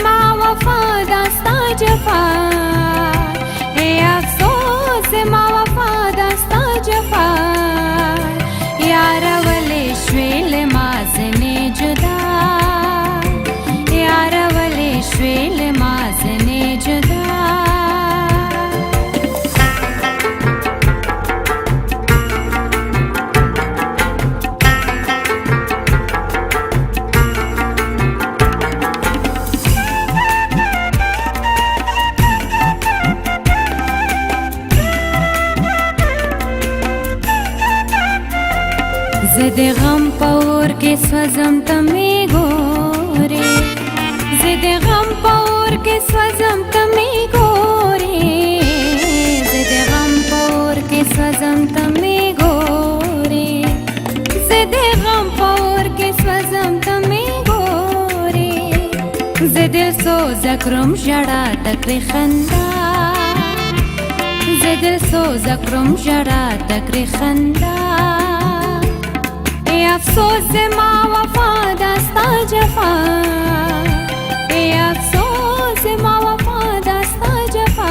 ما وفا داستا جفا ای افسوس ما وفا داستا جفا یار ولی شویل ما زنی جدا یار ولی شویل ما زنی جدا زد غم پور کے سوزم تمی گورے زد غم پور کے سوزم تمی گورے زد غم پور کے سوزم تمی گورے زد غم پور کے سوزم تمی گورے زد سوز کرم جڑا تکری خندا زد سوز کرم جڑا تکری خندا افسوس ما وفا داستا جفا ای افسوس ما وفا داستا جفا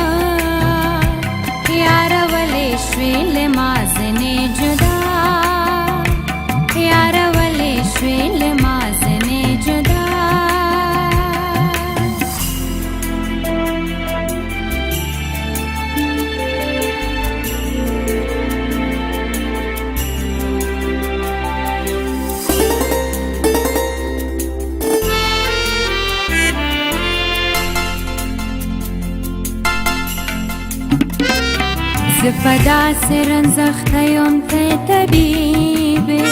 یار ولی شویل ما زنی جدا یار ولی شویل ما زنی جدا زپدا سرنزخت یوم ته طبیبه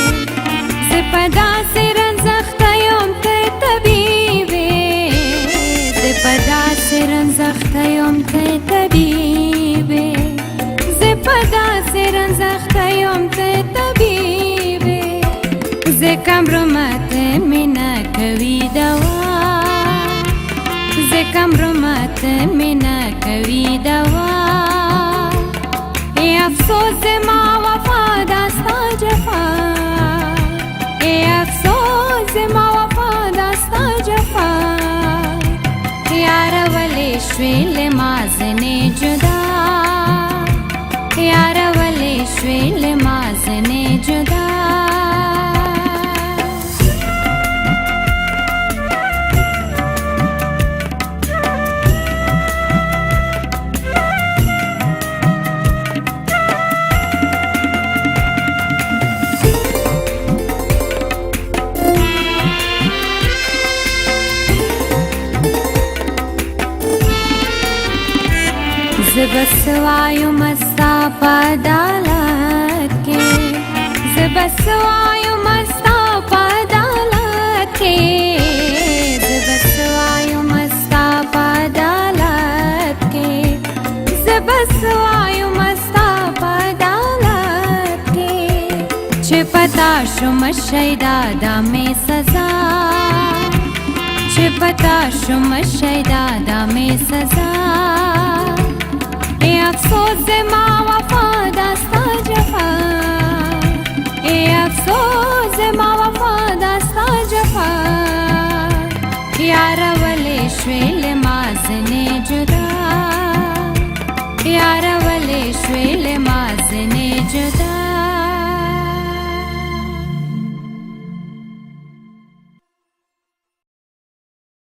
زپدا سرنزخت یوم ته طبیبه زپدا سرنزخت یوم ته طبیبه زپدا سرنزخت یوم ته طبیبه زکم رمت مینا کوي دوا زکم رمت مینا کوي دوا افسوس ما وفا داستا جفا ای افسوس ما وفا داستا جفا یار ولی شویل ما زنی جدا یار ولی شویل ما زنی جدا زبسوایو مستا پادالت کے زبسوایو مستا پادالت کے زبسوایو مستا پادالت کے زبسوایو مستا پادالت کے چھپتا شم شیدا دامے سزا چھپتا شم شیدا دامے سزا افسوس ما وفا داستا جفا ای افسوس ما وفا داستا جفا یار ولی شویل ما زنی جدا یار ولی شویل ما زنی جدا